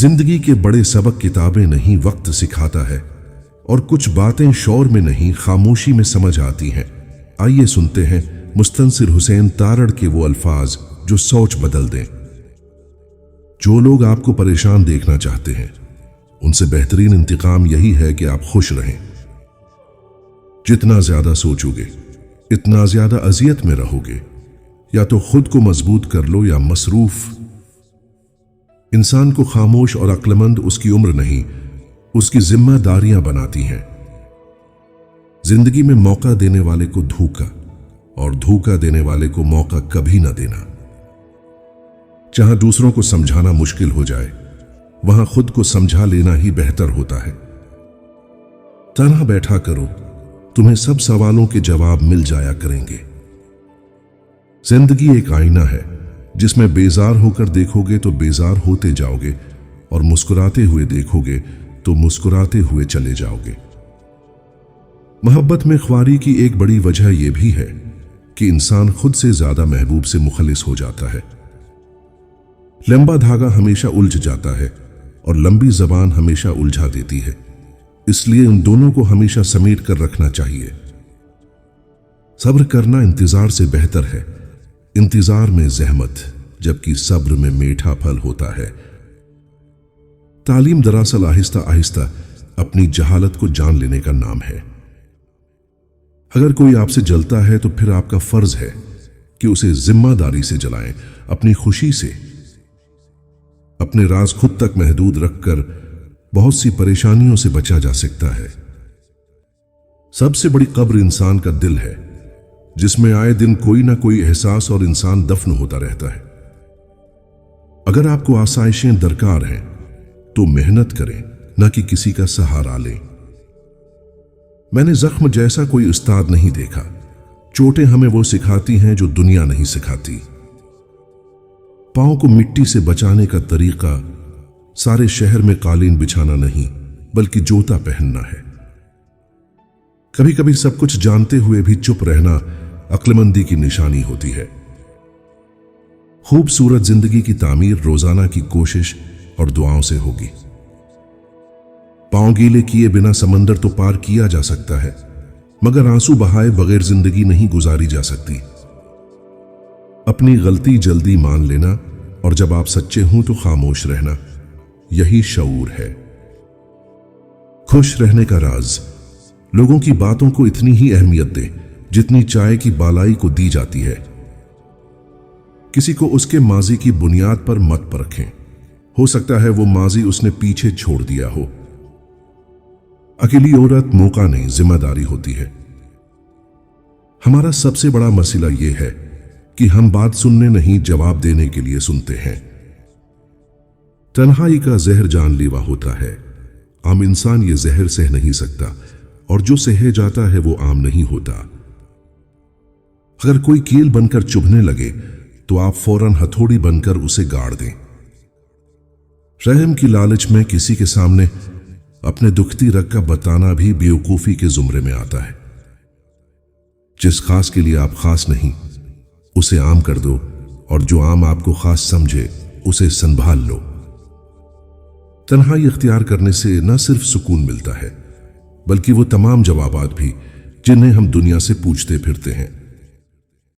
जिंदगी के बड़े सबक किताबें नहीं वक्त सिखाता है, और कुछ बातें शोर में नहीं खामोशी में समझ आती हैं। आइए सुनते हैं मुस्तनसिर हुसैन तारड़ के वो अल्फाज जो सोच बदल दें। जो लोग आपको परेशान देखना चाहते हैं, उनसे बेहतरीन इंतकाम यही है कि आप खुश रहें। जितना ज्यादा सोचोगे, इतना ज्यादा अजियत में रहोगे। या तो खुद को मजबूत कर लो या मसरूफ। इंसान को खामोश और अक्लमंद उसकी उम्र नहीं, उसकी जिम्मेदारियां बनाती हैं। जिंदगी में मौका देने वाले को धोखा और धोखा देने वाले को मौका कभी ना देना। जहां दूसरों को समझाना मुश्किल हो जाए, वहां खुद को समझा लेना ही बेहतर होता है। तन्हा बैठा करो, तुम्हें सब सवालों के जवाब मिल जाया करेंगे। जिंदगी एक आईना है, जिसमें बेजार होकर देखोगे तो बेजार होते जाओगे, और मुस्कुराते हुए देखोगे तो मुस्कुराते हुए चले जाओगे। मोहब्बत में ख्वारी की एक बड़ी वजह यह भी है कि इंसान खुद से ज्यादा महबूब से मुखलिस हो जाता है। लंबा धागा हमेशा उलझ जाता है और लंबी जबान हमेशा उलझा देती है। इसलिए उन दोनों को हमेशा समेट कर रखना चाहिए। सब्र करना इंतजार से बेहतर है। इंतजार में जहमत, जबकि सब्र में मीठा फल होता है। तालीम दरअसल आहिस्ता आहिस्ता अपनी जहालत को जान लेने का नाम है। अगर कोई आपसे जलता है तो फिर आपका फर्ज है कि उसे जिम्मेदारी से जलाएं, अपनी खुशी से। अपने राज खुद तक महदूद रखकर बहुत सी परेशानियों से बचा जा सकता है। सबसे बड़ी कब्र इंसान का दिल है, जिसमें आए दिन कोई ना कोई एहसास और इंसान दफन होता रहता है। अगर आपको आसाइशें दरकार हैं तो मेहनत करें, न कि किसी का सहारा लें। मैंने जख्म जैसा कोई उस्ताद नहीं देखा। चोटें हमें वो सिखाती हैं जो दुनिया नहीं सिखाती। पांव को मिट्टी से बचाने का तरीका सारे शहर में कालीन बिछाना नहीं, बल्कि जूता पहनना है। कभी कभी सब कुछ जानते हुए भी चुप रहना अक्लमंदी की निशानी होती है। खूबसूरत जिंदगी की तामीर रोजाना की कोशिश और दुआओं से होगी। पांव गीले किए बिना समंदर तो पार किया जा सकता है, मगर आंसू बहाए बगैर जिंदगी नहीं गुजारी जा सकती। अपनी गलती जल्दी मान लेना, और जब आप सच्चे हों तो खामोश रहना, यही शऊर है। खुश रहने का राज, लोगों की बातों को इतनी ही अहमियत दें जितनी चाय की बालाई को दी जाती है। किसी को उसके माजी की बुनियाद पर मत परखें। हो सकता है वो माजी उसने पीछे छोड़ दिया हो। अकेली औरत मौका नहीं, जिम्मेदारी होती है। हमारा सबसे बड़ा मसला यह है कि हम बात सुनने नहीं, जवाब देने के लिए सुनते हैं। तन्हाई का जहर जानलेवा होता है। आम इंसान ये जहर सह नहीं सकता, और जो सह जाता है वो आम नहीं होता। अगर कोई कील बनकर चुभने लगे तो आप फौरन हथौड़ी बनकर उसे गाड़ दें। रहम की लालच में किसी के सामने अपने दुखती रग का बताना भी बेवकूफी के जुमरे में आता है। जिस खास के लिए आप खास नहीं, उसे आम कर दो, और जो आम आपको खास समझे उसे संभाल लो। तन्हाई इख्तियार करने से न सिर्फ सुकून मिलता है, बल्कि वो तमाम जवाबात भी जिन्हें हम दुनिया से पूछते फिरते हैं।